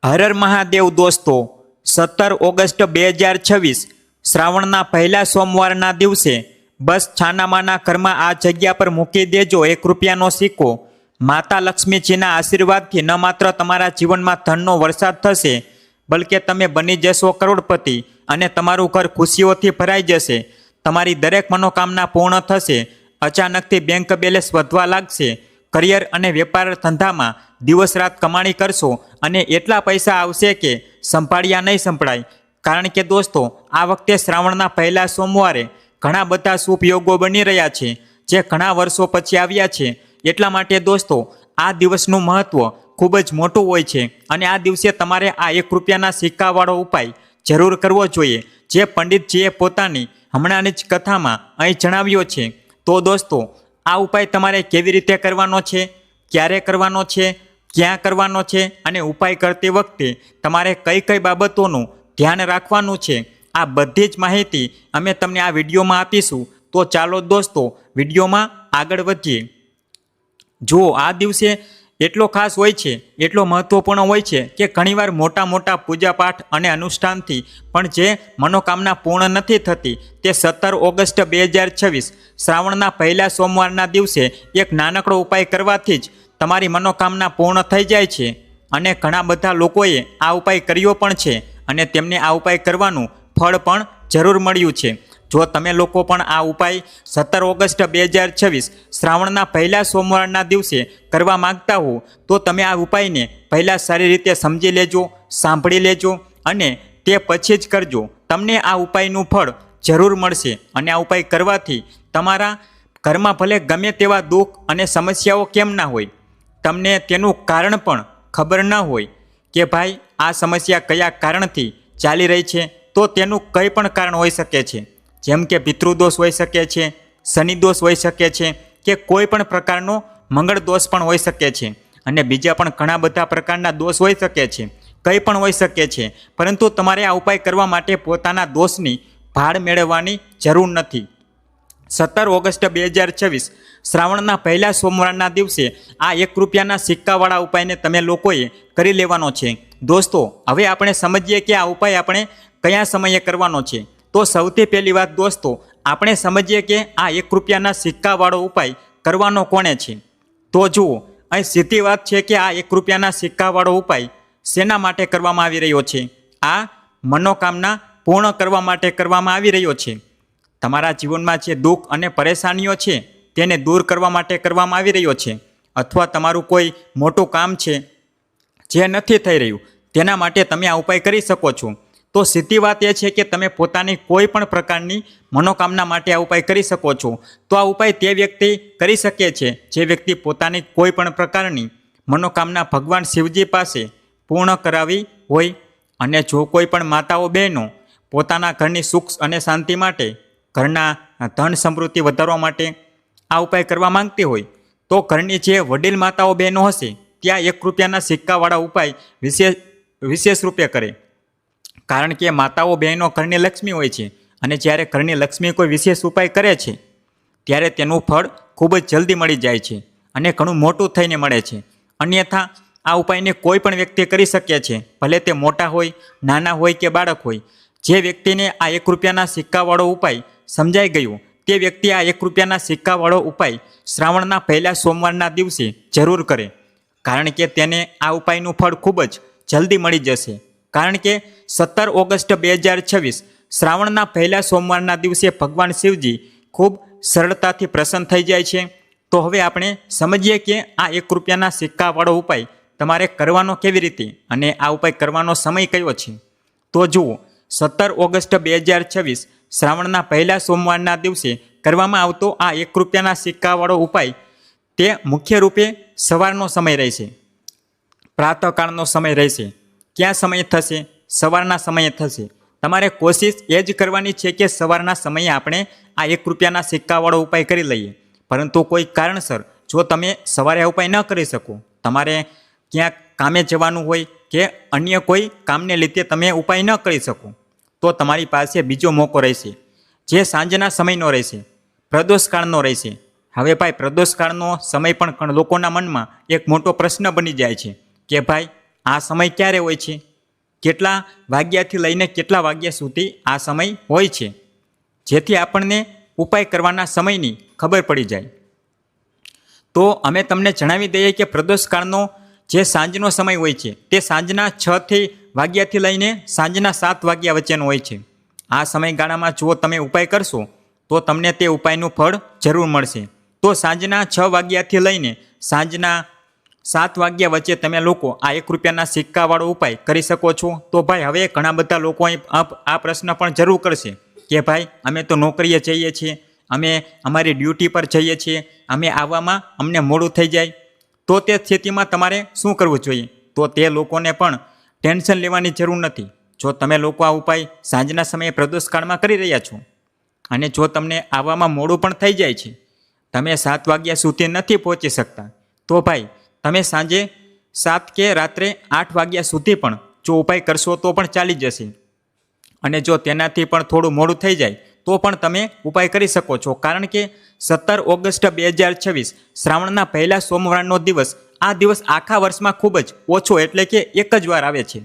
હર હર મહાદેવ દોસ્તો, 17 ઓગસ્ટ 2026 શ્રાવણના પહેલા સોમવારના દિવસે બસ છાનામાના ઘરમાં આ જગ્યા પર મૂકી દેજો 1 રૂપિયાનો સિક્કો। માતા લક્ષ્મીજીના આશીર્વાદથી ન માત્ર તમારા જીવનમાં ધનનો વરસાદ થશે, બલકે તમે બની જશો કરોડપતિ અને તમારું ઘર ખુશીઓથી ભરાઈ જશે। તમારી દરેક મનોકામના પૂર્ણ થશે। અચાનકથી બેંક બેલેન્સ વધવા લાગશે। કરિયર અને વેપાર ધંધામાં દિવસ રાત કમાણી કરશો અને એટલા પૈસા આવશે કે સંભાળ્યા નહીં સંભળાય। કારણ કે દોસ્તો, આ વખતે શ્રાવણના પહેલા સોમવારે ઘણા બધા શુભ યોગો બની રહ્યા છે, જે ઘણા વર્ષો પછી આવ્યા છે। એટલા માટે દોસ્તો, આ દિવસનું મહત્વ ખૂબ જ મોટું હોય છે અને આ દિવસે તમારે આ 1 રૂપિયાના સિક્કાવાળો ઉપાય જરૂર કરવો જોઈએ, જે પંડિતજીએ પોતાની હમણાંની જ કથામાં અહીં જણાવ્યો છે। તો દોસ્તો, આ ઉપાય તમારે કેવી રીતે કરવાનો છે, ક્યારે કરવાનો છે, ક્યાં કરવાનો છે અને ઉપાય કરતી વખતે તમારે કઈ કઈ બાબતોનું ધ્યાન રાખવાનું છે, આ બધી જ માહિતી અમે તમને આ વિડીયોમાં આપીશું। તો ચાલો દોસ્તો, વિડીયોમાં આગળ વધીએ। જુઓ, આ દિવસે એટલો ખાસ હોય છે, એટલો મહત્વપૂર્ણ હોય છે કે ઘણીવાર મોટા મોટા પૂજાપાઠ અને અનુષ્ઠાનથી પણ જે મનોકામના પૂર્ણ નથી થતી, તે 17 ઓગસ્ટ 2026 શ્રાવણના પહેલા સોમવારના દિવસે એક નાનકડો ઉપાય કરવાથી જ તમારી મનોકામના પૂર્ણ થઈ જાય છે। અને ઘણા બધા લોકોએ આ ઉપાય કર્યો પણ છે અને તેમને આ ઉપાય કરવાનું ફળ પણ જરૂર મળ્યું છે। જો તમે લોકો પણ આ ઉપાય 17 ઓગસ્ટ 2026 શ્રાવણના પહેલા સોમવારના દિવસે કરવા માંગતા હો, તો તમે આ ઉપાયને પહેલાં સારી રીતે સમજી લેજો, સાંભળી લેજો અને તે પછી જ કરજો। તમને આ ઉપાયનું ફળ જરૂર મળશે અને આ ઉપાય કરવાથી તમારા ઘરમાં ભલે ગમે તેવા દુઃખ અને સમસ્યાઓ કેમ ના હોય, તમને તેનું કારણ પણ ખબર ન હોય કે ભાઈ આ સમસ્યા કયા કારણથી ચાલી રહી છે, તો તેનું કંઈ પણ કારણ હોઈ શકે છે। જેમ કે પિતૃદોષ હોઈ શકે છે, શનિ દોષ હોઈ શકે છે કે કોઈ પણ પ્રકારનો મંગળ દોષ પણ હોઈ શકે છે અને બીજા પણ ઘણા બધા પ્રકારના દોષ હોઈ શકે છે, કંઈ પણ હોઈ શકે છે। પરંતુ તમારે આ ઉપાય કરવા માટે પોતાના દોષની ભાળ મેળવવાની જરૂર નથી। 17 ઓગસ્ટ 2026 શ્રાવણના પહેલા સોમવારના દિવસે આ 1 રૂપિયાના સિક્કાવાળા ઉપાયને તમે લોકોએ કરી લેવાનો છે। દોસ્તો, હવે આપણે સમજીએ કે આ ઉપાય આપણે કયા સમયે કરવાનો છે। તો સૌથી પહેલી વાત દોસ્તો, આપણે સમજીએ કે આ 1 રૂપિયાના સિક્કાવાળો ઉપાય કરવાનો કોણે છે। તો જુઓ, અહીં સીધી વાત છે કે આ 1 રૂપિયાના સિક્કાવાળો ઉપાય શેના માટે કરવામાં આવી રહ્યો છે? આ મનોકામના પૂર્ણ કરવા માટે કરવામાં આવી રહ્યો છે। તમારા જીવનમાં જે દુઃખ અને પરેશાનીઓ છે તેને દૂર કરવા માટે કરવામાં આવી રહ્યો છે, અથવા તમારું કોઈ મોટું કામ છે જે નથી થઈ રહ્યું, તેના માટે તમે આ ઉપાય કરી શકો છો। તો સીધી વાત એ છે કે તમે પોતાની કોઈ પણ પ્રકારની મનોકામના માટે આ ઉપાય કરી શકો છો। તો આ ઉપાય તે વ્યક્તિ કરી શકે છે જે વ્યક્તિ પોતાની કોઈ પણ પ્રકારની મનોકામના ભગવાન શિવજી પાસે પૂર્ણ કરાવી હોય, અને જો કોઈ પણ માતાઓ બહેનો પોતાના ઘરની સુખ અને શાંતિ માટે, ઘરના ધન સમૃદ્ધિ વધારવા માટે આ ઉપાય કરવા માંગતી હોય, તો ઘરની જે વડીલ માતાઓ બહેનો હશે ત્યાં 1 રૂપિયાના સિક્કાવાળા ઉપાય વિશેષ રૂપે કરે। કારણ કે માતાઓ બહેનો ઘરની લક્ષ્મી હોય છે અને જ્યારે ઘરની લક્ષ્મી કોઈ વિશેષ ઉપાય કરે છે ત્યારે તેનું ફળ ખૂબ જ જલ્દી મળી જાય છે અને ઘણું મોટું થઈને મળે છે। અન્યથા આ ઉપાયને કોઈ પણ વ્યક્તિ કરી શકે છે, ભલે તે મોટા હોય, નાના હોય કે બાળક હોય। જે વ્યક્તિને આ 1 રૂપિયાના સિક્કાવાળો ઉપાય સમજાઈ ગયો, તે વ્યક્તિ આ 1 રૂપિયાના સિક્કાવાળો ઉપાય શ્રાવણના પહેલા સોમવારના દિવસે જરૂર કરે, કારણ કે તેને આ ઉપાયનું ફળ ખૂબ જ જલ્દી મળી જશે। કારણ કે 17 ઓગસ્ટ 2026 શ્રાવણના પહેલા સોમવારના દિવસે ભગવાન શિવજી ખૂબ સરળતાથી પ્રસન્ન થઈ જાય છે। તો હવે આપણે સમજીએ કે આ 1 રૂપિયાના સિક્કાવાળો ઉપાય તમારે કરવાનો કેવી રીતે અને આ ઉપાય કરવાનો સમય કયો છે। તો જુઓ, 17 ઓગસ્ટ 2026 શ્રાવણના પહેલા સોમવારના દિવસે કરવામાં આવતો આ 1 રૂપિયાના સિક્કાવાળો ઉપાય તે મુખ્ય રૂપે સવારનો સમય રહેશે, પ્રાતઃકાળનો સમય રહેશે। ક્યાં સમય થશે? સવારના સમયે થશે। તમારે કોશિશ એ જ કરવાની છે કે સવારના સમયે આપણે આ 1 રૂપિયાના સિક્કાવાળો ઉપાય કરી લઈએ। પરંતુ કોઈ કારણસર જો તમે સવારે આ ઉપાય ન કરી શકો, તમારે ક્યાંક કામે જવાનું હોય કે અન્ય કોઈ કામને લીધે તમે ઉપાય ન કરી શકો, તો તમારી પાસે બીજો મોકો રહેશે, જે સાંજના સમયનો રહેશે, પ્રદોષકાળનો રહેશે। હવે ભાઈ, પ્રદોષકાળનો સમય પણ લોકોના મનમાં એક મોટો પ્રશ્ન બની જાય છે કે ભાઈ આ સમય ક્યારે હોય છે, કેટલા વાગ્યાથી લઈને કેટલા વાગ્યા સુધી આ સમય હોય છે, જેથી આપણને ઉપાય કરવાના સમયની ખબર પડી જાય. તો અમે તમને જણાવી દઈએ કે પ્રદોષકાળનો જે સાંજનો સમય હોય છે તે સાંજના 6 વાગ્યાથી લઈને સાંજના 7 વાગ્યા વચ્ચેનો હોય છે. આ સમયગાળામાં જો તમે ઉપાય કરશો તો તમને તે ઉપાયનું ફળ જરૂર મળશે. તો સાંજના 6 વાગ્યાથી લઈને સાંજના 7 વાગ્યા વચ્ચે તમે લોકો આ 1 રૂપિયાના સિક્કાવાળો ઉપાય કરી શકો છો. તો ભાઈ હવે ઘણા બધા લોકો આ પ્રશ્ન પણ જરૂર કરશે કે ભાઈ અમે તો નોકરીએ જઈએ છીએ, અમે અમારી ડ્યુટી પર જઈએ છીએ, અમે આવવામાં અમને મોડું થઈ જાય. તો તે સ્થિતિમાં તમારે શું કરવું જોઈએ? તો તે લોકોને પણ ટેન્શન લેવાની જરૂર નથી. જો તમે લોકો આ ઉપાય સાંજના સમયે પ્રદોષકાળમાં કરી રહ્યા છો અને જો તમને આવવામાં મોડું પણ થઈ જાય છે, તમે 7 વાગ્યા સુધી નથી પહોંચી શકતા, તો ભાઈ તમે સાંજે 7 કે રાત્રે 8 વાગ્યા સુધી પણ જો ઉપાય કરશો તો પણ ચાલી જશે. અને જો તેનાથી પણ થોડું મોડું થઈ જાય તો પણ તમે ઉપાય કરી શકો છો. કારણ કે 17 ઓગસ્ટ 2026 શ્રાવણના પહેલા સોમવારનો દિવસ, આ દિવસ આખા વર્ષમાં ખૂબ જ ઓછો એટલે કે એક જ વાર આવે છે.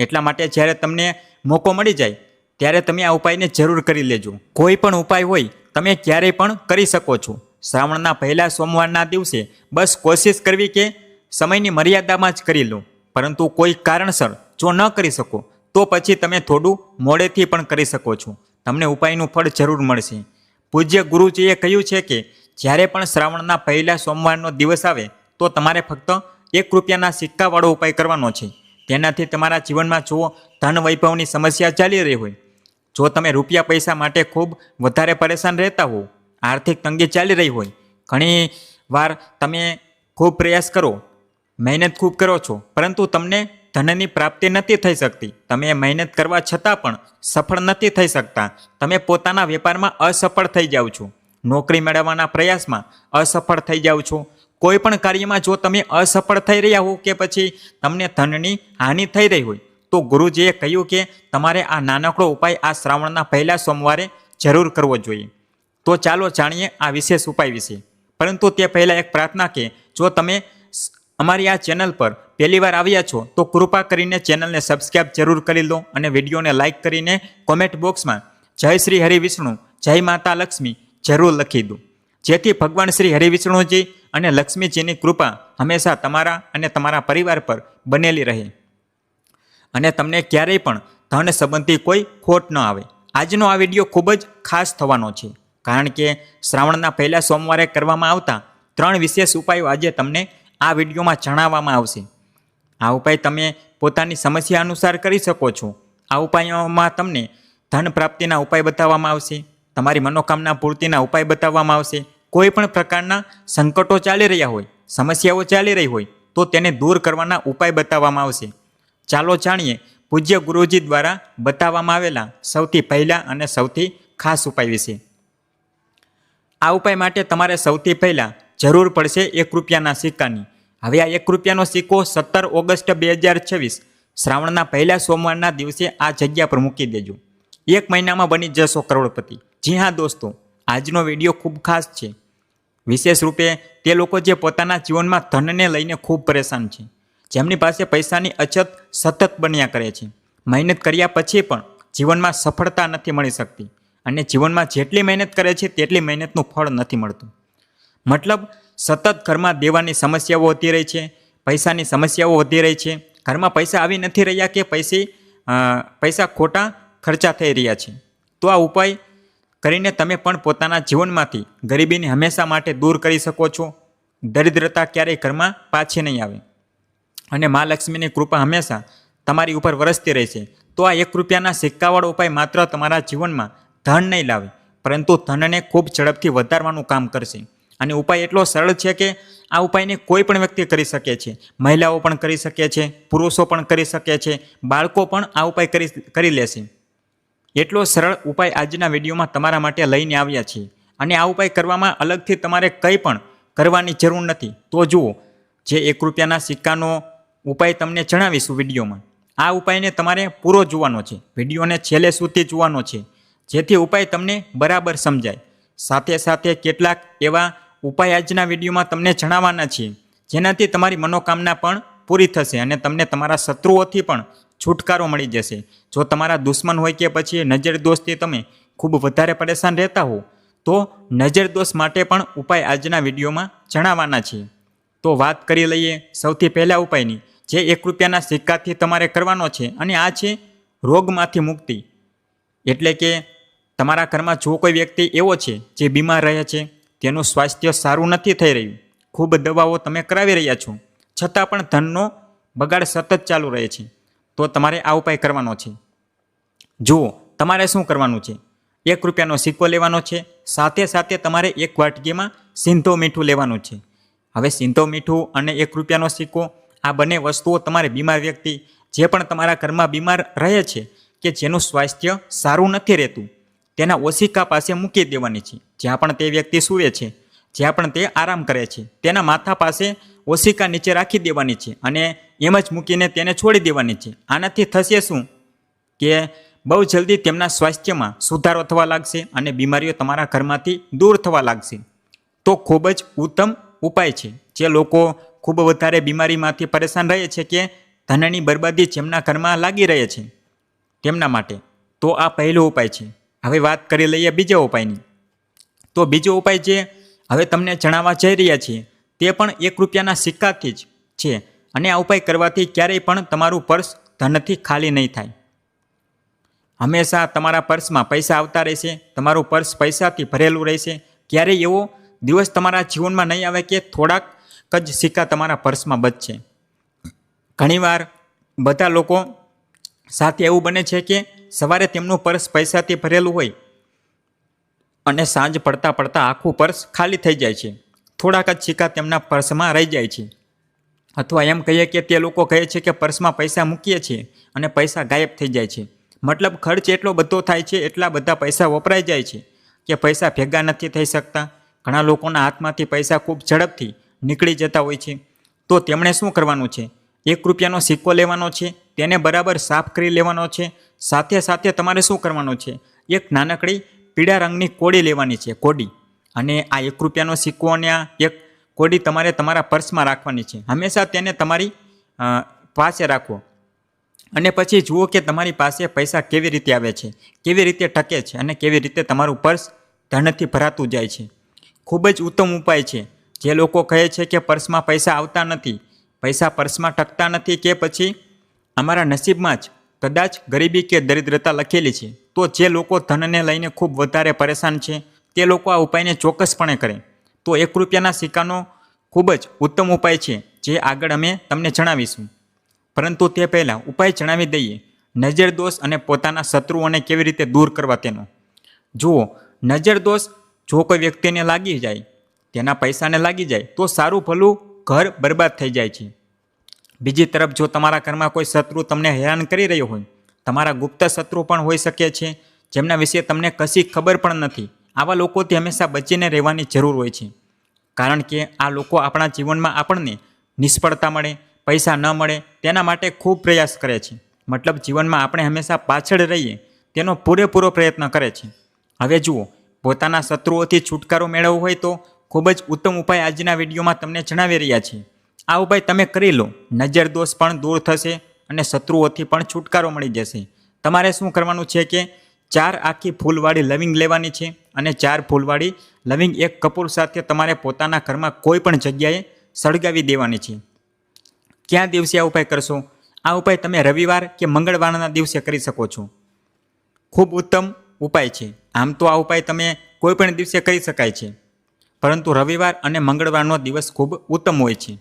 એટલા માટે જ્યારે તમને મોકો મળી જાય ત્યારે તમે આ ઉપાયને જરૂર કરી લેજો. કોઈ પણ ઉપાય હોય તમે ક્યારેય પણ કરી શકો છો. શ્રાવણના પહેલા સોમવારના દિવસે બસ કોશિશ કરવી કે સમયની મર્યાદામાં જ કરી લો. પરંતુ કોઈ કારણસર જો ન કરી શકો તો પછી તમે થોડું મોડેથી પણ કરી શકો છો. તમને ઉપાયનું ફળ જરૂર મળશે. પૂજ્ય ગુરુજીએ કહ્યું છે કે જ્યારે પણ શ્રાવણના પહેલા સોમવારનો દિવસ આવે તો તમારે ફક્ત 1 રૂપિયાના સિક્કાવાળો ઉપાય કરવાનો છે. તેનાથી તમારા જીવનમાં જો ધન વૈભવની સમસ્યા ચાલી રહી હોય, જો તમે રૂપિયા પૈસા માટે ખૂબ વધારે પરેશાન રહેતા હો, આર્થિક તંગી ચાલી રહી હોય, ઘણી વાર તમે ખૂબ પ્રયાસ કરો, મહેનત ખૂબ કરો છો, પરંતુ તમને ધનની પ્રાપ્તિ નથી થઈ શકતી. તમે મહેનત કરવા છતાં પણ સફળ નથી થઈ શકતા. તમે પોતાના વેપારમાં અસફળ થઈ જાઓ છો, નોકરી મેળવવાના પ્રયાસમાં અસફળ થઈ જાઓ છો. કોઈ પણ કાર્યમાં જો તમે અસફળ થઈ રહ્યા હો કે પછી તમને ધનની હાનિ થઈ રહી હોય તો ગુરુજીએ કહ્યું કે તમારે આ નાનકડો ઉપાય આ શ્રાવણના પહેલા સોમવારે જરૂર કરવો જોઈએ. તો ચાલો જાણીએ આ વિશેષ ઉપાય વિશે. પરંતુ તે પહેલાં એક પ્રાર્થના કે જો તમે અમારી આ ચેનલ પર પહેલી વાર આવ્યા છો તો કૃપા કરીને ચેનલને સબસ્ક્રાઈબ જરૂર કરી લો અને વિડીયોને લાઇક કરીને કોમેન્ટ બોક્સમાં જય શ્રી હરિવિષ્ણુ, જય માતા લક્ષ્મી જરૂર લખી દો, જેથી ભગવાન શ્રી હરિવિષ્ણુજી અને લક્ષ્મીજીની કૃપા હંમેશા તમારા અને તમારા પરિવાર પર બનેલી રહે અને તમને ક્યારેય પણ ધન સંબંધી કોઈ ખોટ ન આવે. આજનો આ વિડીયો ખૂબ જ ખાસ થવાનો છે કારણ કે શ્રાવણના પહેલા સોમવારે કરવામાં આવતા 3 વિશેષ ઉપાયો આજે તમને આ વિડીયોમાં જણાવવામાં આવશે. આ ઉપાય તમે પોતાની સમસ્યા અનુસાર કરી શકો છો. આ ઉપાયોમાં તમને ધન પ્રાપ્તિના ઉપાય બતાવવામાં આવશે, તમારી મનોકામના પૂર્તિના ઉપાય બતાવવામાં આવશે. કોઈ પણ પ્રકારના સંકટો ચાલી રહ્યા હોય, સમસ્યાઓ ચાલી રહી હોય તો તેને દૂર કરવાના ઉપાય બતાવવામાં આવશે. ચાલો જાણીએ પૂજ્ય ગુરુજી દ્વારા બતાવવામાં આવેલા સૌથી પહેલા અને સૌથી ખાસ ઉપાય વિશે. આ ઉપાય માટે તમારે સૌથી પહેલાં જરૂર પડશે 1 રૂપિયાના સિક્કાની. હવે આ 1 રૂપિયાનો સિક્કો 17 ઓગસ્ટ 2026 શ્રાવણના પહેલા સોમવારના દિવસે આ જગ્યા પર મૂકી દેજો. 1 મહિનામાં બની જશો કરોડપતિ. જી હા દોસ્તો, આજનો વિડીયો ખૂબ ખાસ છે. વિશેષ રૂપે તે લોકો જે પોતાના જીવનમાં ધનને લઈને ખૂબ પરેશાન છે, જેમની પાસે પૈસાની અછત સતત બન્યા કરે છે, મહેનત કર્યા પછી પણ જીવનમાં સફળતા નથી મળી શકતી અને જીવનમાં જેટલી મહેનત કરે છે તેટલી મહેનતનું ફળ નથી મળતું. મતલબ સતત ઘરમાં દેવાની સમસ્યાઓ વધી રહી છે, પૈસાની સમસ્યાઓ વધી રહી છે, ઘરમાં પૈસા આવી નથી રહ્યા કે પૈસા ખોટા ખર્ચા થઈ રહ્યા છે. તો આ ઉપાય કરીને તમે પણ પોતાના જીવનમાંથી ગરીબીને હંમેશા માટે દૂર કરી શકો છો. દરિદ્રતા ક્યારેય ઘરમાં પાછી નહીં આવે અને મા લક્ષ્મીની કૃપા હંમેશા તમારી ઉપર વરસતી રહેશે. તો આ 1 રૂપિયાના સિક્કાવાળો ઉપાય માત્ર તમારા જીવનમાં ધન નહીં લાવે પરંતુ ધનને ખૂબ ઝડપથી વધારવાનું કામ કરશે. અને ઉપાય એટલો સરળ છે કે આ ઉપાયને કોઈ પણ વ્યક્તિ કરી શકે છે. મહિલાઓ પણ કરી શકે છે, પુરુષો પણ કરી શકે છે, બાળકો પણ આ ઉપાય કરી લેશે. એટલો સરળ ઉપાય આજના વિડીયોમાં તમારા માટે લઈને આવ્યા છીએ. અને આ ઉપાય કરવામાં અલગથી તમારે કંઈ પણ કરવાની જરૂર નથી. તો જુઓ, જે 1 રૂપિયાના સિક્કાનો ઉપાય તમને જણાવીશું વિડીયોમાં, આ ઉપાયને તમારે પૂરો જોવાનો છે, વિડીયોને છેલ્લે સુધી જોવાનો છે, જેથી ઉપાય તમને બરાબર સમજાય. સાથે સાથે કેટલાક એવા ઉપાય આજના વિડીયોમાં તમને જણાવવાના છીએ જેનાથી તમારી મનોકામના પણ પૂરી થશે અને તમને તમારા શત્રુઓથી પણ છુટકારો મળી જશે. જો તમારા દુશ્મન હોય કે પછી નજર દોષથી તમે ખૂબ વધારે પરેશાન રહેતા હો તો નજર દોષ માટે પણ ઉપાય આજના વિડીયોમાં જણાવવાના છીએ. તો વાત કરી લઈએ સૌથી પહેલા ઉપાયની, જે 1 રૂપિયાના સિક્કાથી તમારે કરવાનો છે અને આ છે રોગમાંથી મુક્તિ. એટલે કે તમારા ઘરમાં જો કોઈ વ્યક્તિ એવો છે જે બીમાર રહે છે, તેનું સ્વાસ્થ્ય સારું નથી થઈ રહ્યું, ખૂબ દવાઓ તમે કરાવી રહ્યા છો, છતાં પણ ધનનો બગાડ સતત ચાલુ રહે છે, તો તમારે આ ઉપાય કરવાનો છે. જુઓ, તમારે શું કરવાનું છે, 1 રૂપિયાનો સિક્કો લેવાનો છે, સાથે સાથે તમારે 1 વાટકીમાં સિંધો મીઠું લેવાનું છે. હવે સિંધો મીઠું અને 1 રૂપિયાનો સિક્કો, આ બંને વસ્તુઓ તમારે બીમાર વ્યક્તિ, જે પણ તમારા ઘરમાં બીમાર રહે છે કે જેનું સ્વાસ્થ્ય સારું નથી રહેતું, તેના ઓશિકા પાસે મૂકી દેવાની છે. જ્યાં પણ તે વ્યક્તિ સૂવે છે, જ્યાં પણ તે આરામ કરે છે, તેના માથા પાસે ઓશિકા નીચે રાખી દેવાની છે અને એમ જ મૂકીને તેને છોડી દેવાની છે. આનાથી થશે શું કે બહુ જલ્દી તેમના સ્વાસ્થ્યમાં સુધારો થવા લાગશે અને બીમારીઓ તમારા ઘરમાંથી દૂર થવા લાગશે. તો ખૂબ જ ઉત્તમ ઉપાય છે. જે લોકો ખૂબ વધારે બીમારીમાંથી પરેશાન રહે છે કે ધનની બરબાદી જેમના ઘરમાં લાગી રહે છે તેમના માટે, તો આ પહેલો ઉપાય છે. હવે વાત કરી લઈએ બીજા ઉપાયની. તો બીજો ઉપાય જે હવે તમને જણાવવા જઈ રહ્યા છીએ તે પણ 1 રૂપિયાના સિક્કાથી જ છે અને આ ઉપાય કરવાથી ક્યારેય પણ તમારું પર્સ ધનથી ખાલી નહીં થાય. હંમેશા તમારા પર્સમાં પૈસા આવતા રહેશે, તમારું પર્સ પૈસાથી ભરેલું રહેશે. ક્યારેય એવો દિવસ તમારા જીવનમાં નહીં આવે કે થોડાક જ સિક્કા તમારા પર્સમાં બચશે. ઘણીવાર બધા લોકો સાથે એવું બને છે કે સવારે તેમનું પર્સ પૈસાથી ભરેલું હોય અને સાંજ પડતા પડતા આખું પર્સ ખાલી થઈ જાય છે. થોડાક જ સિક્કા તેમના પર્સમાં રહી જાય છે. અથવા એમ કહીએ કે તે લોકો કહે છે કે પર્સમાં પૈસા મૂકીએ છીએ અને પૈસા ગાયબ થઈ જાય છે. મતલબ ખર્ચ એટલો બધો થાય છે, એટલા બધા પૈસા વપરાઈ જાય છે કે પૈસા ભેગા નથી થઈ શકતા. ઘણા લોકોના હાથમાંથી પૈસા ખૂબ ઝડપથી નીકળી જતા હોય છે. તો તેમણે શું કરવાનું છે, 1 રૂપિયાનો સિક્કો લેવાનો છે, તેને બરાબર સાફ કરી લેવાનો છે. સાથે સાથે તમારે શું કરવાનું છે, એક નાનકડી પીળા રંગની કોડી લેવાની છે, કોડી. અને આ 1 રૂપિયાનો સિક્કો અને આ એક કોડી તમારે તમારા પર્સમાં રાખવાની છે. હંમેશા તેને તમારી પાસે રાખો અને પછી જુઓ કે તમારી પાસે પૈસા કેવી રીતે આવે છે, કેવી રીતે ટકે છે અને કેવી રીતે તમારું પર્સ ધનથી ભરાતું જાય છે. ખૂબ જ ઉત્તમ ઉપાય છે. જે લોકો કહે છે કે પર્સમાં પૈસા આવતા નથી, પૈસા પર્સમાં ટકતા નથી કે પછી અમારા નસીબમાં જ કદાચ ગરીબી કે દરિદ્રતા લખેલી છે, તો જે લોકો ધનને લઈને ખૂબ વધારે પરેશાન છે તે લોકો આ ઉપાયને ચોક્કસપણે કરે. તો 1 રૂપિયાના સિક્કાનો ખૂબ જ ઉત્તમ ઉપાય છે, જે આગળ અમે તમને જણાવીશું. પરંતુ તે પહેલાં ઉપાય જણાવી દઈએ નજર દોષ અને પોતાના શત્રુઓને કેવી રીતે દૂર કરવા તેનો. જુઓ, નજર દોષ જો કોઈ વ્યક્તિને લાગી જાય, તેના પૈસાને લાગી જાય તો સારું ભલું ઘર બરબાદ થઈ જાય છે. બીજી તરફ જો તમારા ઘરમાં કોઈ શત્રુ તમને હેરાન કરી રહ્યો હોય, તમારા ગુપ્ત શત્રુ પણ હોઈ શકે છે, જેમના વિશે તમને કશી ખબર પણ નથી, આવા લોકોથી હંમેશા બચીને રહેવાની જરૂર હોય છે. કારણ કે આ લોકો આપણા જીવનમાં આપણને નિષ્ફળતા મળે, પૈસા ન મળે તેના માટે ખૂબ પ્રયાસ કરે છે. મતલબ જીવનમાં આપણે હંમેશા પાછળ રહીએ તેનો પૂરેપૂરો પ્રયત્ન કરે છે. હવે જુઓ, પોતાના શત્રુઓથી છુટકારો મેળવવો હોય તો ખૂબ જ ઉત્તમ ઉપાય આજના વિડીયોમાં તમને જણાવી રહ્યા છીએ. આ ઉપાય તમે કરી લો, નજર દોષ પણ દૂર થશે અને શત્રુઓથી પણ છુટકારો મળી જશે. તમારે શું કરવાનું છે કે 4 આખી ફૂલવાળી લવિંગ લેવાની છે અને 4 ફૂલવાળી લવિંગ એક કપૂર સાથે તમારે પોતાના ઘરમાં કોઈ પણ જગ્યાએ સળગાવી દેવાની છે. કયા દિવસે આ ઉપાય કરશો? આ ઉપાય તમે રવિવાર કે મંગળવારના દિવસે કરી શકો છો. ખૂબ ઉત્તમ ઉપાય છે. આમ તો આ ઉપાય તમે કોઈ પણ દિવસે કરી શકાય છે, પરંતુ રવિવાર અને મંગળવારનો દિવસ ખૂબ ઉત્તમ હોય છે.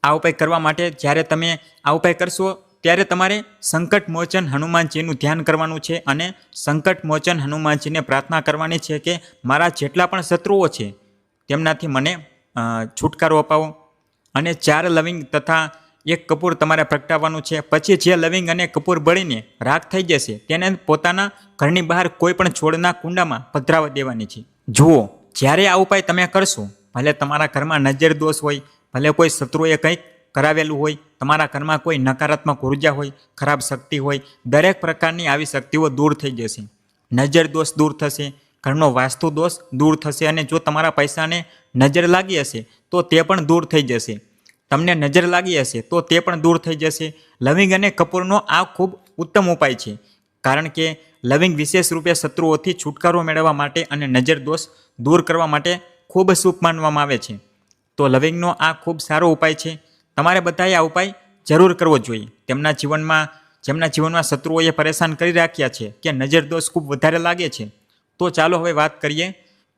આ ઉપાય કરવા માટે જ્યારે તમે આ ઉપાય કરશો ત્યારે તમારે સંકટ મોચન હનુમાનજીનું ધ્યાન કરવાનું છે અને સંકટ મોચન હનુમાનજીને પ્રાર્થના કરવાની છે કે મારા જેટલા પણ શત્રુઓ છે તેમનાથી મને છુટકારો અપાવો. અને 4 લવિંગ તથા 1 કપૂર તમારે પ્રગટાવવાનું છે. પછી જે લવિંગ અને કપૂર બળીને રાખ થઈ જશે તેને પોતાના ઘરની બહાર કોઈ પણ છોડના કુંડામાં પધરાવા દેવાની છે. જુઓ, જ્યારે આ ઉપાય તમે કરશો, ભલે તમારા ઘરમાં નજર દોષ હોય, ભલે કોઈ શત્રુએ કંઈક કરાવેલું હોય, તમારા ઘરમાં કોઈ નકારાત્મક ઉર્જા હોય, ખરાબ શક્તિ હોય, દરેક પ્રકારની આવી શક્તિઓ દૂર થઈ જશે. નજર દોષ દૂર થશે, ઘરનો વાસ્તુ દોષ દૂર થશે અને જો તમારા પૈસાને નજર લાગી હશે તો તે પણ દૂર થઈ જશે. તમને નજર લાગી હશે તો તે પણ દૂર થઈ જશે. લવિંગ અને કપૂરનો આ ખૂબ ઉત્તમ ઉપાય છે, કારણ કે લવિંગ વિશેષ રૂપે શત્રુઓથી છુટકારો મેળવવા માટે અને નજર દોષ દૂર કરવા માટે ખૂબ શુભ માનવામાં આવે છે. તો લવિંગનો આ ખૂબ સારો ઉપાય છે. તમારે બધાએ આ ઉપાય જરૂર કરવો જોઈએ. જેમના જીવનમાં શત્રુઓએ પરેશાન કરી રાખ્યા છે કે નજર દોષ ખૂબ વધારે લાગે છે, તો ચાલો હવે વાત કરીએ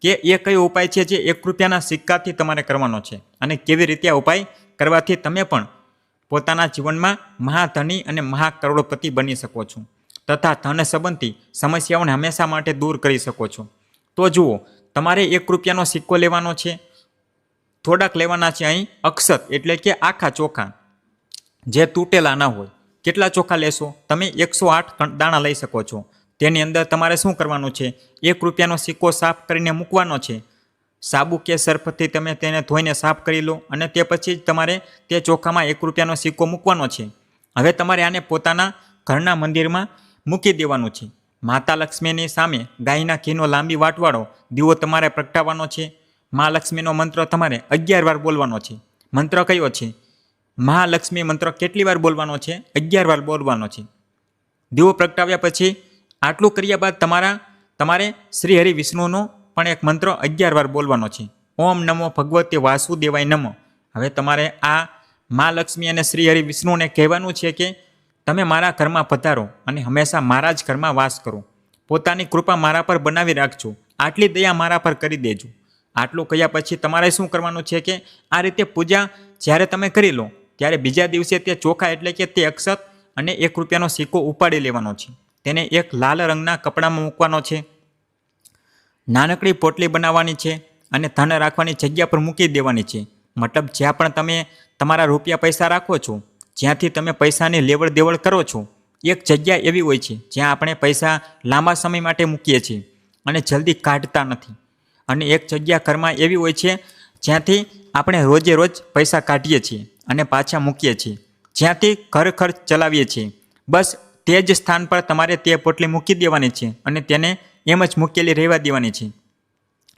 કે એ કયો ઉપાય છે જે 1 રૂપિયાના સિક્કાથી તમારે કરવાનો છે અને કેવી રીતે આ ઉપાય કરવાથી તમે પણ પોતાના જીવનમાં મહાધની અને મહાકરોડપતિ બની શકો છો તથા ધન સંબંધી સમસ્યાઓને હંમેશા માટે દૂર કરી શકો છો. તો જુઓ, તમારે 1 રૂપિયાનો સિક્કો લેવાનો છે. થોડાક લેવાના છે અહીં અક્ષત એટલે કે આખા ચોખા, જે તૂટેલા ના હોય. કેટલા ચોખા લેશો? તમે 108 દાણા લઈ શકો છો. તેની અંદર તમારે શું કરવાનું છે? 1 રૂપિયાનો સિક્કો સાફ કરીને મૂકવાનો છે. સાબુ કે સર્ફથી તમે તેને ધોઈને સાફ કરી લો અને તે પછી જ તમારે તે ચોખામાં 1 રૂપિયાનો સિક્કો મૂકવાનો છે. હવે તમારે આને પોતાના ઘરના મંદિરમાં મૂકી દેવાનું છે. માતા લક્ષ્મીની સામે ગાયના ઘીનો લાંબી વાટવાળો દીવો તમારે પ્રગટાવવાનો છે. મા લક્ષ્મીનો મંત્ર તમારે 11 વાર બોલવાનો છે. મંત્ર કયો છે? મહાલક્ષ્મી મંત્ર કેટલી વાર બોલવાનો છે? 11 વાર બોલવાનો છે. દીવો પ્રગટાવ્યા પછી આટલું કર્યા બાદ તમારે શ્રી હરિ વિષ્ણુનો પણ એક મંત્ર 11 વાર બોલવાનો છે. ઓમ નમો ભગવતે વાસુદેવાય નમઃ. હવે તમારે આ મહાલક્ષ્મી અને શ્રી હરિ વિષ્ણુને કહેવાનું છે કે તમે મારા ઘરમાં પધારો અને હંમેશા મારા જ ઘરમાં વાસ કરો. પોતાની કૃપા મારા પર બનાવી રાખજો. આટલી દયા મારા પર કરી દેજો. આટલું કહ્યા પછી તમારે શું કરવાનું છે કે આ રીતે પૂજા જ્યારે તમે કરી લો ત્યારે બીજા દિવસે તે ચોખા એટલે કે તે અક્ષત અને 1 રૂપિયાનો સિક્કો ઉપાડી લેવાનો છે. તેને એક લાલ રંગના કપડામાં મૂકવાનો છે. નાનકડી પોટલી બનાવવાની છે અને ધન રાખવાની જગ્યા પર મૂકી દેવાની છે. મતલબ જ્યાં પણ તમે તમારા રૂપિયા પૈસા રાખો છો, જ્યાંથી તમે પૈસાની લેવડ દેવડ કરો છો, એક જગ્યા એવી હોય છે જ્યાં આપણે પૈસા લાંબા સમય માટે મૂકીએ છીએ અને જલ્દી કાઢતા નથી. અને એક જગ્યા ઘરમાં એવી હોય છે જ્યાંથી આપણે રોજે રોજ પૈસા કાઢીએ છીએ અને પાછા મૂકીએ છીએ, જ્યાંથી ઘર ખર્ચ ચલાવીએ છીએ. બસ તે જ સ્થાન પર તમારે તે પોટલી મૂકી દેવાની છે અને તેને એમ જ મૂકેલી રહેવા દેવાની છે.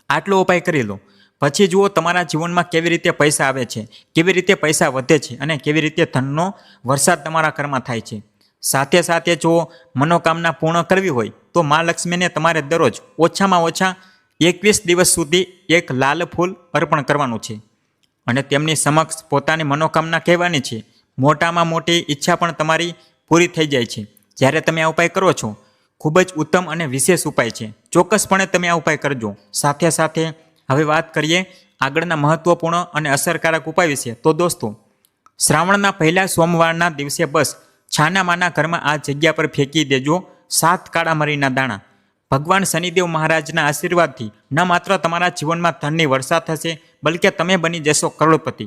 આટલો ઉપાય કરી લો. પછી જુઓ તમારા જીવનમાં કેવી રીતે પૈસા આવે છે, કેવી રીતે પૈસા વધે છે અને કેવી રીતે ધનનો વરસાદ તમારા ઘરમાં થાય છે. સાથે સાથે જો મનોકામના પૂર્ણ કરવી હોય તો મા લક્ષ્મીને તમારે દરરોજ ઓછામાં ઓછા 21 દિવસ સુધી એક લાલ ફૂલ અર્પણ કરવાનું છે અને તેમની સમક્ષ પોતાની મનોકામના કહેવાની છે. મોટામાં મોટી ઈચ્છા પણ તમારી પૂરી થઈ જાય છે જ્યારે તમે આ ઉપાય કરો છો. ખૂબ જ ઉત્તમ અને વિશેષ ઉપાય છે. ચોક્કસપણે તમે આ ઉપાય કરજો. સાથે સાથે હવે વાત કરીએ આગળના મહત્વપૂર્ણ અને અસરકારક ઉપાય વિશે. તો દોસ્તો, શ્રાવણના પહેલા સોમવારના દિવસે બસ છાનામાના ઘરમાં આ જગ્યા પર ફેંકી દેજો 7 કાળા મરીના દાણા. ભગવાન શનિદેવ મહારાજના આશીર્વાદથી ન માત્ર તમારા જીવનમાં ધનની વર્ષા થશે, બલકે તમે બની જશો કરોડપતિ.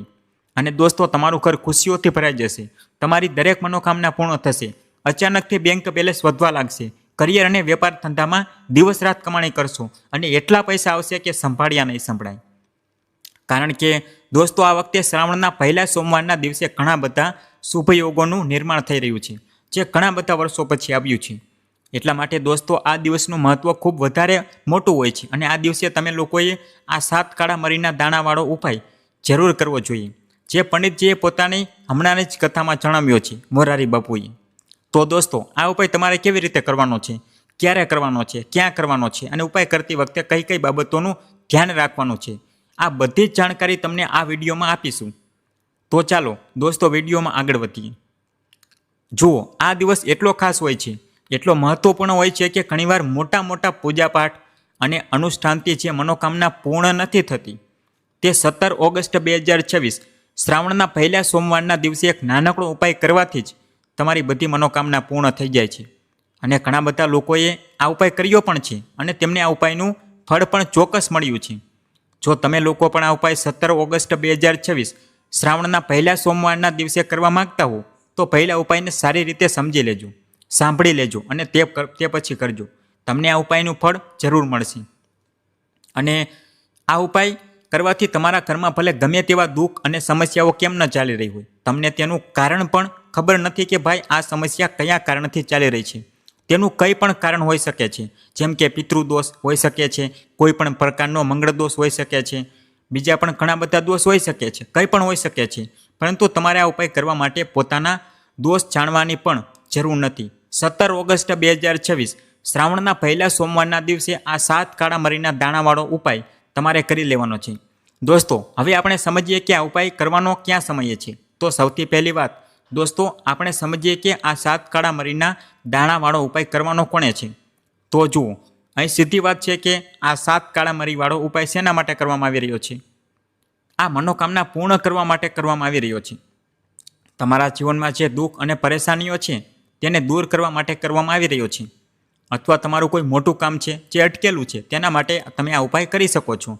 અને દોસ્તો, તમારું ઘર ખુશીઓથી ભરાઈ જશે. તમારી દરેક મનોકામના પૂર્ણ થશે. અચાનકથી બેંક બેલેન્સ વધવા લાગશે. કરિયર અને વેપાર ધંધામાં દિવસ રાત કમાણી કરશો અને એટલા પૈસા આવશે કે સંભાળ્યા નહીં સંભળાય. કારણ કે દોસ્તો, આ વખતે શ્રાવણના પહેલા સોમવારના દિવસે ઘણા બધા શુભયોગોનું નિર્માણ થઈ રહ્યું છે, જે ઘણા બધા વર્ષો પછી આવ્યું છે. એટલા માટે દોસ્તો, આ દિવસનું મહત્ત્વ ખૂબ વધારે મોટું હોય છે અને આ દિવસે તમે લોકોએ આ 7 કાળા મરીના દાણાવાળો ઉપાય જરૂર કરવો જોઈએ, જે પંડિતજીએ પોતાની હમણાંની જ કથામાં જણાવ્યો છે, મોરારી બાપુએ. તો દોસ્તો, આ ઉપાય તમારે કેવી રીતે કરવાનો છે, ક્યારે કરવાનો છે, ક્યાં કરવાનો છે અને ઉપાય કરતી વખતે કઈ કઈ બાબતોનું ધ્યાન રાખવાનું છે, આ બધી જ જાણકારી તમને આ વિડીયોમાં આપીશું. તો ચાલો દોસ્તો, વિડીયોમાં આગળ વધીએ. જુઓ, આ દિવસ એટલો ખાસ હોય છે, એટલો મહત્વપૂર્ણ હોય છે કે ઘણીવાર મોટા મોટા પૂજાપાઠ અને અનુષ્ઠાનથી જે મનોકામના પૂર્ણ નથી થતી, તે 17 ઓગસ્ટ 2026 શ્રાવણના પહેલા સોમવારના દિવસે એક નાનકડો ઉપાય કરવાથી જ તમારી બધી મનોકામના પૂર્ણ થઈ જાય છે. અને ઘણા બધા લોકોએ આ ઉપાય કર્યો પણ છે અને તેમને આ ઉપાયનું ફળ પણ ચોક્કસ મળ્યું છે. જો તમે લોકો પણ આ ઉપાય 17 ઓગસ્ટ 2026 શ્રાવણના પહેલા સોમવારના દિવસે કરવા માગતા હો તો પહેલા ઉપાયને સારી રીતે સમજી લેજો, સાંભળી લેજો અને તે પછી કરજો. તમને આ ઉપાયનું ફળ જરૂર મળશે. અને આ ઉપાય કરવાથી તમારા ઘરમાં ભલે ગમે તેવા દુઃખ અને સમસ્યાઓ કેમ ન ચાલી રહી હોય, તમને તેનું કારણ પણ ખબર નથી કે ભાઈ આ સમસ્યા કયા કારણથી ચાલી રહી છે. તેનું કંઈ પણ કારણ હોઈ શકે છે, જેમ કે પિતૃદોષ હોઈ શકે છે, કોઈ પણ પ્રકારનો મંગળ દોષ હોઈ શકે છે, બીજા પણ ઘણા બધા દોષ હોઈ શકે છે, કંઈ પણ હોઈ શકે છે. પરંતુ તમારે આ ઉપાય કરવા માટે પોતાના દોષ જાણવાની પણ જરૂર નથી. 17 ઓગસ્ટ 2026 શ્રાવણના પહેલા સોમવારના દિવસે આ 7 કાળા મરીના દાણાવાળો ઉપાય તમારે કરી લેવાનો છે. દોસ્તો, હવે આપણે સમજીએ કે આ ઉપાય કરવાનો ક્યાં સમયે છે. તો સૌથી પહેલી વાત દોસ્તો, આપણે સમજીએ કે આ 7 કાળા મરીના દાણાવાળો ઉપાય કરવાનો કોણે છે. તો જુઓ, અહીં સીધી વાત છે કે આ 7 કાળા મરીવાળો ઉપાય શેના માટે કરવામાં આવી રહ્યો છે. આ મનોકામના પૂર્ણ કરવા માટે કરવામાં આવી રહ્યો છે. તમારા જીવનમાં જે દુઃખ અને પરેશાનીઓ છે તેને દૂર કરવા માટે કરવામાં આવી રહ્યો છે. અથવા તમારું કોઈ મોટું કામ છે જે અટકેલું છે તેના માટે તમે આ ઉપાય કરી શકો છો.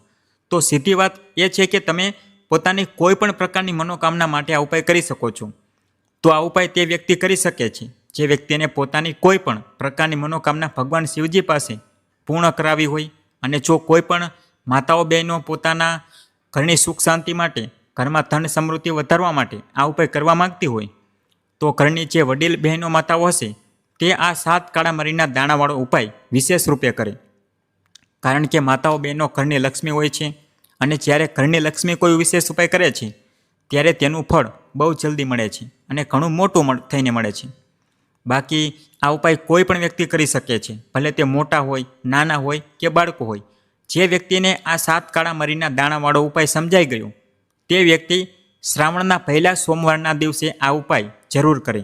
તો સીધી વાત એ છે કે તમે પોતાની કોઈ પણ પ્રકારની મનોકામના માટે આ ઉપાય કરી શકો છો. તો આ ઉપાય તે વ્યક્તિ કરી શકે છે જે વ્યક્તિને પોતાની કોઈ પણ પ્રકારની મનોકામના ભગવાન શિવજી પાસે પૂર્ણ કરાવી હોય. અને જો કોઈ પણ માતાઓ બહેનો પોતાના ઘરની સુખ શાંતિ માટે, ઘરમાં ધન સમૃદ્ધિ વધારવા માટે આ ઉપાય કરવા માગતી હોય તો ઘરની જે વડીલ બહેનો માતાઓ હશે તે આ 7 કાળા મરીના દાણાવાળો ઉપાય વિશેષ રૂપે કરે. કારણ કે માતાઓ બહેનો ઘરની લક્ષ્મી હોય છે અને જ્યારે ઘરની લક્ષ્મી કોઈ વિશેષ ઉપાય કરે છે ત્યારે તેનું ફળ બહુ જલ્દી મળે છે અને ઘણું મોટું થઈને મળે છે. બાકી આ ઉપાય કોઈ પણ વ્યક્તિ કરી શકે છે, ભલે તે મોટા હોય, નાના હોય કે બાળકો હોય. જે વ્યક્તિને આ 7 કાળા મરીના દાણાવાળો ઉપાય સમજાઈ ગયો તે વ્યક્તિ શ્રાવણના પહેલા સોમવારના દિવસે આ ઉપાય જરૂર કરે.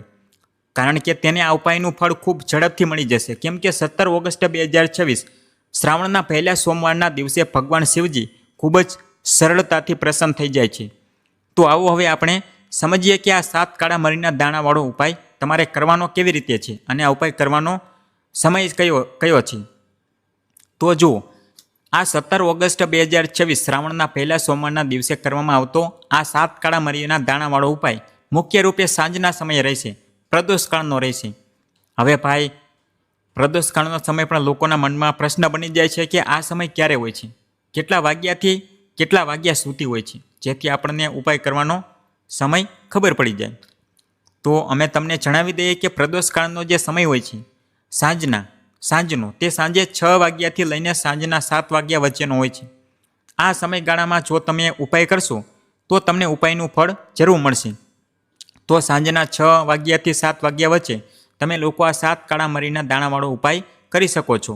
કારણ કે તેને આ ઉપાયનું ફળ ખૂબ ઝડપથી મળી જશે. કેમ કે 17 ઓગસ્ટ 2026 શ્રાવણના પહેલા સોમવારના દિવસે ભગવાન શિવજી ખૂબ જ સરળતાથી પ્રસન્ન થઈ જાય છે. તો આવો હવે આપણે સમજીએ કે આ 7 કાળા મરીના દાણાવાળો ઉપાય તમારે કરવાનો કેવી રીતે છે અને આ ઉપાય કરવાનો સમય કયો છે. તો જુઓ, આ 17 ઓગસ્ટ 2026 શ્રાવણના પહેલા સોમવારના દિવસે કરવામાં આવતો આ 7 કાળા મરીના દાણાવાળો ઉપાય મુખ્ય રૂપે સાંજના સમયે રહેશે, પ્રદોષકાળનો રહેશે. હવે ભાઈ, પ્રદોષકાળનો સમય પણ લોકોના મનમાં પ્રશ્ન બની જાય છે કે આ સમય ક્યારે હોય છે, કેટલા વાગ્યાથી કેટલા વાગ્યા સુધી હોય છે, જેથી આપણને ઉપાય કરવાનો સમય ખબર પડી જાય. તો અમે તમને જણાવી દઈએ કે પ્રદોષકાળનો જે સમય હોય છે સાંજનો તે સાંજે 6 વાગ્યાથી લઈને સાંજના 7 વાગ્યા વચ્ચેનો હોય છે. આ સમયગાળામાં જો તમે ઉપાય કરશો તો તમને ઉપાયનું ફળ જરૂર મળશે. તો સાંજના 6 વાગ્યાથી 7 વાગ્યા વચ્ચે તમે લોકો આ 7 કાળા મરીના દાણાવાળો ઉપાય કરી શકો છો.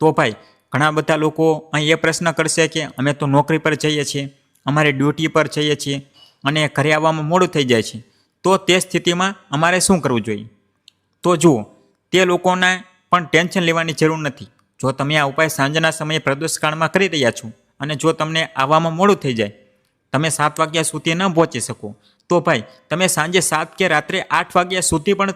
તો ભાઈ, ઘણા બધા લોકો અહીં એ પ્રશ્ન કરશે કે અમે તો નોકરી પર જઈએ છીએ, અમારે ડ્યુટી પર જઈએ છીએ અને ઘરે આવવામાં મોડું થઈ જાય છે, તો તે સ્થિતિમાં અમારે શું કરવું જોઈએ. તો જુઓ, તે લોકોને પણ ટેન્શન લેવાની જરૂર નથી. જો તમે આ ઉપાય સાંજના સમયે પ્રદોષકાળમાં કરી રહ્યા છો અને જો તમને આવવામાં મોડું થઈ જાય, તમે 7 વાગ્યા સુધી ન પહોંચી શકો, તો ભાઈ તમે સાંજે 7 કે રાત્રે 8 વાગ્યા સુધી પણ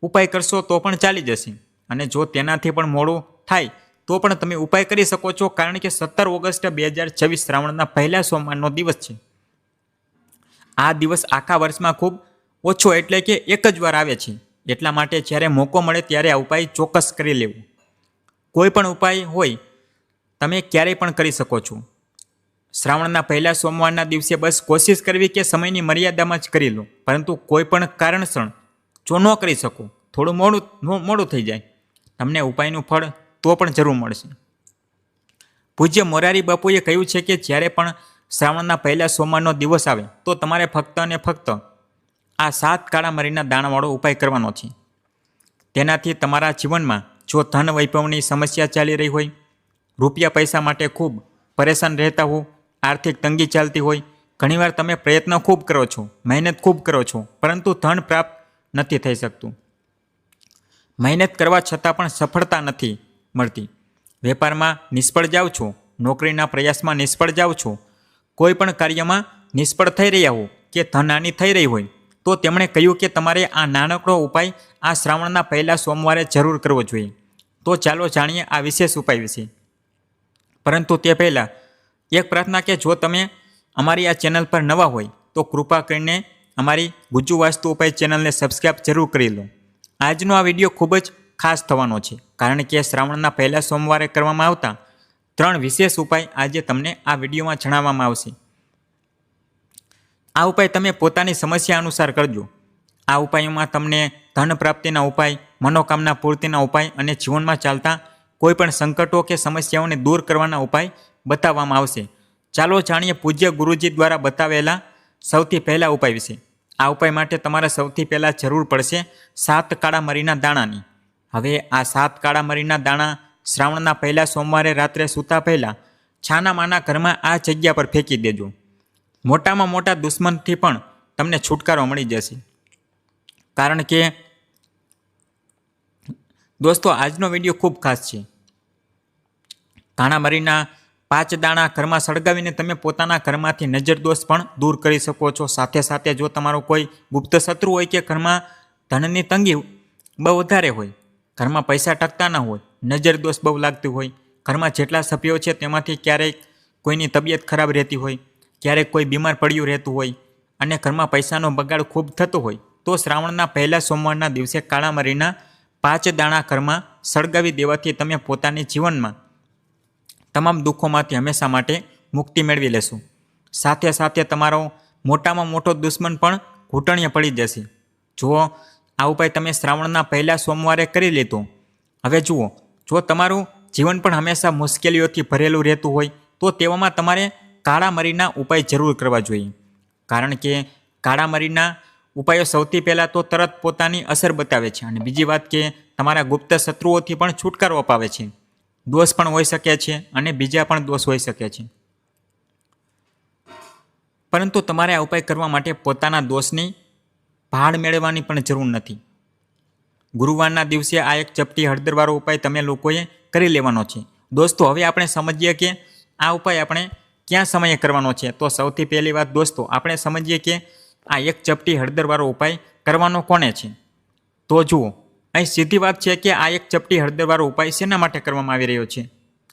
ઉપાય કરશો તો પણ ચાલી જશે. અને જો તેનાથી પણ મોડું થાય તો પણ તમે ઉપાય કરી શકો છો. કારણ કે 17 ઓગસ્ટ 2026 શ્રાવણના પહેલા સોમવારનો દિવસ છે. આ દિવસ આખા વર્ષમાં ખૂબ ઓછો એટલે કે એક જ વાર આવે છે. એટલા માટે જ્યારે મોકો મળે ત્યારે આ ઉપાય ચોક્કસ કરી લેવું. કોઈ પણ ઉપાય હોય તમે ક્યારેય પણ કરી શકો છો. શ્રાવણના પહેલા સોમવારના દિવસે બસ કોશિશ કરવી કે સમયની મર્યાદામાં જ કરી લો. પરંતુ કોઈ પણ કારણસર જો ન કરી શકો, થોડું મોડું થઈ જાય, તમને ઉપાયનું ફળ તો પણ જરૂર મળશે. પૂજ્ય મોરારી બાપુએ કહ્યું છે કે જ્યારે પણ શ્રાવણના પહેલા સોમવારનો દિવસ આવે તો તમારે ફક્ત અને ફક્ત આ 7 કાળા મરીના દાણાવાળો ઉપાય કરવાનો છે. તેનાથી તમારા જીવનમાં જો ધન વૈભવની સમસ્યા ચાલી રહી હોય, રૂપિયા પૈસા માટે ખૂબ પરેશાન રહેતા હો, આર્થિક તંગી ચાલતી હોય, ઘણીવાર તમે પ્રયત્ન ખૂબ કરો છો, મહેનત ખૂબ કરો છો, પરંતુ ધન પ્રાપ્ત નથી થઈ શકતું. મહેનત કરવા છતાં પણ સફળતા નથી મળતી. વેપારમાં નિષ્ફળ જાઓ છો, નોકરીના પ્રયાસમાં નિષ્ફળ જાઓ છો, કોઈ પણ કાર્યમાં નિષ્ફળ થઈ રહ્યા હો કે ધનહાનિ થઈ રહી હોય, તો તેમણે કહ્યું કે તમારે આ નાનકડો ઉપાય આ શ્રાવણના પહેલા સોમવારે જરૂર કરવો જોઈએ. તો ચાલો જાણીએ આ વિશેષ ઉપાય વિશે. પરંતુ તે પહેલાં એક પ્રાર્થના કે જો તમે અમારી આ ચેનલ પર નવા હોય તો કૃપા કરીને અમારી ગુજ્જુ વાસ્તુ ઉપાય ચેનલને સબસ્ક્રાઈબ જરૂર કરી લો. આજનો આ વિડીયો ખૂબ જ ખાસ થવાનો છે, કારણ કે શ્રાવણના પહેલા સોમવારે કરવામાં આવતા 3 વિશેષ ઉપાય આજે તમને આ વિડીયોમાં જણાવવામાં આવશે. આ ઉપાય તમે પોતાની સમસ્યા અનુસાર કરજો. આ ઉપાયોમાં તમને ધન પ્રાપ્તિના ઉપાય, મનોકામના પૂર્તિના ઉપાય અને જીવનમાં ચાલતા કોઈપણ સંકટો કે સમસ્યાઓને દૂર કરવાના ઉપાય બતાવવામાં આવશે. ચાલો જાણીએ પૂજ્ય ગુરુજી દ્વારા બતાવેલા સૌથી પહેલા ઉપાય વિશે. આ ઉપાય માટે તમારે સૌથી પહેલાં જરૂર પડશે 7 કાળા મરીના દાણાની. હવે આ 7 કાળા મરીના દાણા શ્રાવણના પહેલા સોમવારે રાત્રે સૂતા પહેલાં છાનામાના ઘરમાં આ જગ્યા પર ફેંકી દેજો. મોટામાં મોટા દુશ્મનથી પણ તમને છુટકારો મળી જશે. કારણ કે દોસ્તો આજનો વિડીયો ખૂબ ખાસ છે. કાળા મરીના 5 દાણા ઘરમાં સળગાવીને તમે પોતાના ઘરમાંથી નજર દોષ પણ દૂર કરી શકો છો. સાથે સાથે જો તમારો કોઈ ગુપ્ત શત્રુ હોય કે ઘરમાં ધનની તંગી બહુ વધારે હોય, ઘરમાં પૈસા ટકતા ના હોય, નજર દોષ બહુ લાગતું હોય, ઘરમાં જેટલા સભ્યો છે તેમાંથી ક્યારેક કોઈની તબિયત ખરાબ રહેતી હોય, ક્યારેક કોઈ બીમાર પડ્યું રહેતું હોય અને ઘરમાં પૈસાનો બગાડ ખૂબ થતો હોય, તો શ્રાવણના પહેલા સોમવારના દિવસે કાળા મરીના 5 દાણા ઘરમાં સળગાવી દેવાથી તમે પોતાની જીવનમાં તમામ દુઃખોમાંથી હંમેશા માટે મુક્તિ મેળવી લેશો. સાથે સાથે તમારો મોટામાં મોટો દુશ્મન પણ ઘૂંટણીએ પડી જશે. જો આ ઉપાય તમે શ્રાવણના પહેલા સોમવારે કરી લીધો. હવે જુઓ, જો તમારું જીવન પણ હંમેશા મુશ્કેલીઓથી ભરેલું રહેતું હોય તો તેવામાં તમારે કાળા મરીના ઉપાય જરૂર કરવા જોઈએ. કારણ કે કાળા મરીના ઉપાયો સૌથી પહેલાં તો તરત પોતાની અસર બતાવે છે અને બીજી વાત કે તમારા ગુપ્ત શત્રુઓથી પણ છુટકારો અપાવે છે. દોષ પણ હોઈ શકે છે અને બીજા પણ દોષ હોઈ શકે છે. પરંતુ તમારે આ ઉપાય કરવા માટે પોતાના દોષની ભાળ મેળવવાની પણ જરૂર નથી. ગુરુવારના દિવસે આ એક ચપટી હળદરવાળો ઉપાય તમે લોકોએ કરી લેવાનો છે. દોસ્તો હવે આપણે સમજીએ કે આ ઉપાય આપણે ક્યાં સમયે કરવાનો છે. તો સૌથી પહેલી વાત દોસ્તો, આપણે સમજીએ કે આ એક ચપટી હળદરવાળો ઉપાય કરવાનો કોને છે. તો જુઓ, અહીં સીધી વાત છે કે આ એક ચપટી હળદરવાળો ઉપાય શેના માટે કરવામાં આવી રહ્યો છે?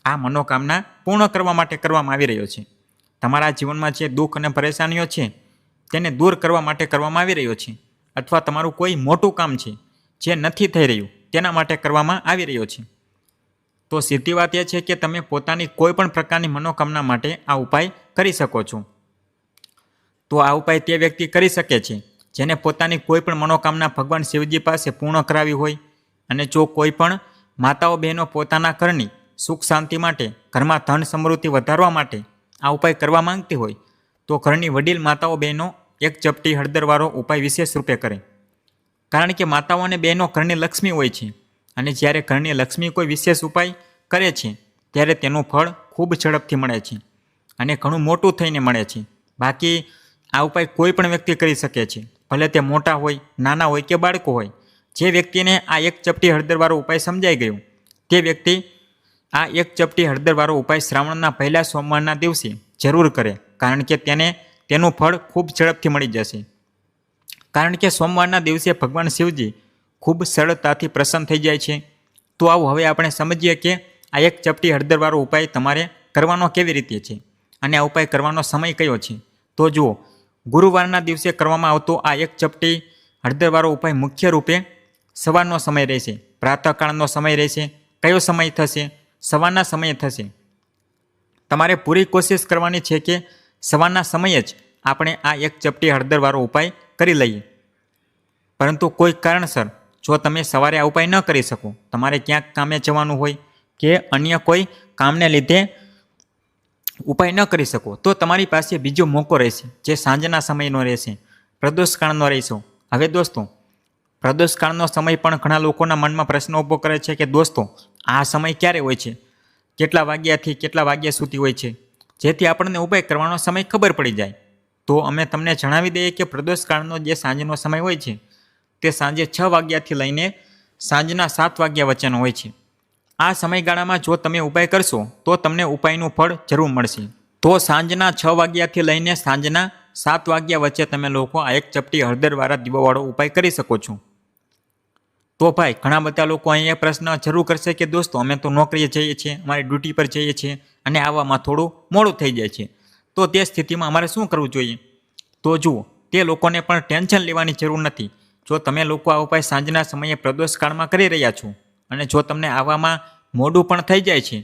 આ મનોકામના પૂર્ણ કરવા માટે કરવામાં આવી રહ્યો છે. તમારા જીવનમાં જે દુઃખ અને પરેશાનીઓ છે તેને દૂર કરવા માટે કરવામાં આવી રહ્યો છે. અથવા તમારું કોઈ મોટું કામ છે જે નથી થઈ રહ્યું તેના માટે કરવામાં આવી રહ્યો છે. તો સીધી વાત એ છે કે તમે પોતાની કોઈ પણ પ્રકારની મનોકામના માટે આ ઉપાય કરી શકો છો. તો આ ઉપાય તે વ્યક્તિ કરી શકે છે જેને પોતાની કોઈ પણ મનોકામના ભગવાન શિવજી પાસે પૂર્ણ કરાવી હોય. અને જો કોઈ પણ માતાઓ બહેનો પોતાના ઘરની સુખ શાંતિ માટે, ઘરમાં ધન સમૃદ્ધિ વધારવા માટે આ ઉપાય કરવા માંગતી હોય તો ઘરની વડીલ માતાઓ બહેનો એક ચપટી હળદરવાળો ઉપાય વિશેષ રૂપે કરે. કારણ કે માતાઓ અને બહેનો ઘરની લક્ષ્મી હોય છે અને જ્યારે ઘરની લક્ષ્મી કોઈ વિશેષ ઉપાય કરે છે ત્યારે તેનું ફળ ખૂબ ઝડપથી મળે છે અને ઘણું મોટું થઈને મળે છે. બાકી આ ઉપાય કોઈ પણ વ્યક્તિ કરી શકે છે, ભલે તે મોટા હોય, નાના હોય કે બાળકો હોય. જે વ્યક્તિને આ એક ચપટી હળદરવાળો ઉપાય સમજાઈ ગયો તે વ્યક્તિ આ એક ચપટી હળદરવાળો ઉપાય શ્રાવણના પહેલા સોમવારના દિવસે જરૂર કરે. કારણ કે તેને તેનું ફળ ખૂબ ઝડપથી મળી જશે. કારણ કે સોમવારના દિવસે ભગવાન શિવજી ખૂબ સરળતાથી પ્રસન્ન થઈ જાય છે. તો આવો હવે આપણે સમજીએ કે આ એક ચપટી હળદરવાળો ઉપાય તમારે કરવાનો કેવી રીતે છે અને આ ઉપાય કરવાનો સમય કયો છે. તો જુઓ, ગુરુવારના દિવસે કરવામાં આવતો આ એક ચપટી હળદરવાળો ઉપાય મુખ્ય રૂપે સવારનો સમય રહેશે, પ્રાતઃકાળનો સમય રહેશે. કયો સમય થશે? સવારના સમયે થશે. તમારે પૂરી કોશિશ કરવાની છે કે સવારના સમયે જ આપણે આ એક ચપટી હળદરવાળો ઉપાય કરી લઈએ. પરંતુ કોઈ કારણસર જો તમે સવારે આ ઉપાય ન કરી શકો, તમારે ક્યાંક કામે જવાનું હોય કે અન્ય કોઈ કામને લીધે ઉપાય ન કરી શકો, તો તમારી પાસે બીજો મોકો રહેશે જે સાંજના સમયનો રહેશે, પ્રદોષકાળનો રહેશો. હવે દોસ્તો, પ્રદોષકાળનો સમય પણ ઘણા લોકોના મનમાં પ્રશ્ન ઊભો કરે છે કે દોસ્તો આ સમય ક્યારે હોય છે, કેટલા વાગ્યાથી કેટલા વાગ્યા સુધી હોય છે, જેથી આપણને ઉપાય કરવાનો સમય ખબર પડી જાય. તો અમે તમને જણાવી દઈએ કે પ્રદોષકાળનો જે સાંજનો સમય હોય છે તે સાંજે 6 વાગ્યાથી લઈને સાંજના 7 વાગ્યા વચ્ચેનો હોય છે. આ સમયગાળામાં જો તમે ઉપાય કરશો તો તમને ઉપાયનું ફળ જરૂર મળશે. તો સાંજના 6 વાગ્યાથી લઈને સાંજના 7 વાગ્યા વચ્ચે તમે લોકો આ એક ચપટી હળદરવાળા દીવાવાળો ઉપાય કરી શકો છો. તો ભાઈ ઘણા બધા લોકો અહીંયા પ્રશ્ન જરૂર કરશે કે દોસ્તો અમે તો નોકરીએ જઈએ છીએ, અમારી ડ્યુટી પર જઈએ છીએ અને આવવામાં થોડું મોડું થઈ જાય છે, તો તે સ્થિતિમાં અમારે શું કરવું જોઈએ? તો જુઓ, તે લોકોને પણ ટેન્શન લેવાની જરૂર નથી. જો તમે લોકો આ ઉપાય સાંજના સમયે પ્રદોષકાળમાં કરી રહ્યા છો અને જો તમને આવવામાં મોડું પણ થઈ જાય છે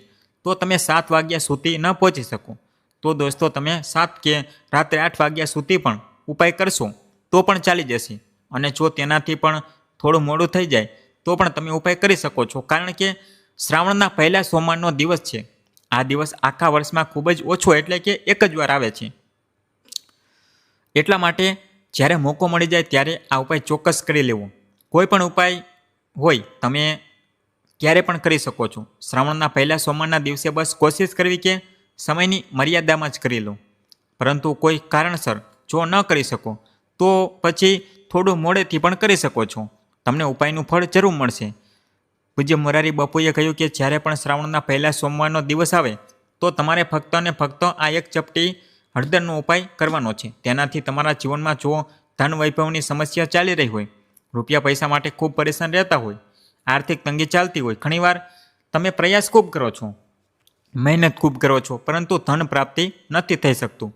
તો તમે 7 વાગ્યા સુધી ન પહોંચી શકો, તો દોસ્તો તમે 7 કે રાત્રે 8 વાગ્યા સુધી પણ ઉપાય કરશો તો પણ ચાલી જશે. અને જો તેનાથી પણ થોડું મોડું થઈ જાય તો પણ તમે ઉપાય કરી શકો છો. કારણ કે શ્રાવણના પહેલા સોમવારનો દિવસ છે. આ દિવસ આખા વર્ષમાં ખૂબ જ ઓછો એટલે કે એક જ વાર આવે છે. એટલા માટે જ્યારે મોકો મળી જાય ત્યારે આ ઉપાય ચોક્કસ કરી લેવો. કોઈ પણ ઉપાય હોય તમે ક્યારે પણ કરી શકો છો. શ્રાવણના પહેલા સોમવારના દિવસે બસ કોશિશ કરવી કે સમયની મર્યાદામાં જ કરી લો. પરંતુ કોઈ કારણસર જો ન કરી શકો તો પછી થોડું મોડેથી પણ કરી શકો છો. તમને ઉપાયનું ફળ જરૂર મળશે. પૂજ્ય મોરારી બાપુએ કહ્યું કે જ્યારે પણ શ્રાવણના પહેલા સોમવારનો દિવસ આવે તો તમારે ફક્ત અને ફક્ત આ એક ચપટી હળદરનો ઉપાય કરવાનો છે. તેનાથી તમારા જીવનમાં જો ધન વૈભવની સમસ્યા ચાલી રહી હોય, રૂપિયા પૈસા માટે ખૂબ પરેશાન રહેતા હોય, આર્થિક તંગી ચાલતી હોય, ઘણીવાર તમે પ્રયાસ ખૂબ કરો છો, મહેનત ખૂબ કરો છો, પરંતુ ધન પ્રાપ્તિ નથી થઈ શકતું.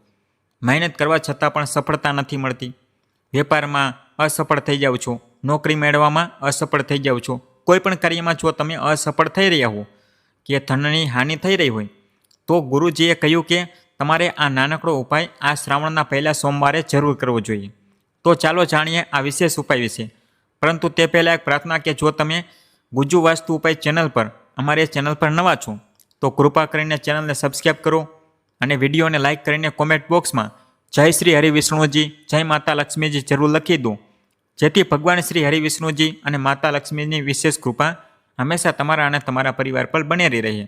મહેનત કરવા છતાં પણ સફળતા નથી મળતી. વેપારમાં અસફળ થઈ જાઓ છો, નોકરી મેળવવામાં અસફળ થઈ જાઓ છો. કોઈ પણ કાર્યમાં જો તમે અસફળ થઈ રહ્યા હો કે ધનની હાનિ થઈ રહી હોય તો ગુરુજીએ કહ્યું કે તમારે આ નાનકડો ઉપાય આ શ્રાવણના પહેલા સોમવારે જરૂર કરવો જોઈએ. તો ચાલો જાણીએ આ વિશેષ ઉપાય વિશે. પરંતુ તે પહેલાં એક પ્રાર્થના કે જો તમે ગુજ્જુ વાસ્તુ ઉપાય ચેનલ પર અમારી ચેનલ પર નવા છો તો કૃપા કરીને ચેનલને સબસ્ક્રાઈબ કરો અને વિડીયોને લાઇક કરીને કોમેન્ટ બોક્સમાં જય શ્રી હરિવિષ્ણુજી, જય માતા લક્ષ્મીજી જરૂર લખી દો, જેથી ભગવાન શ્રી હરિવિષ્ણુજી અને માતા લક્ષ્મીની વિશેષ કૃપા હંમેશા તમારા અને તમારા પરિવાર પર બનેલી રહે.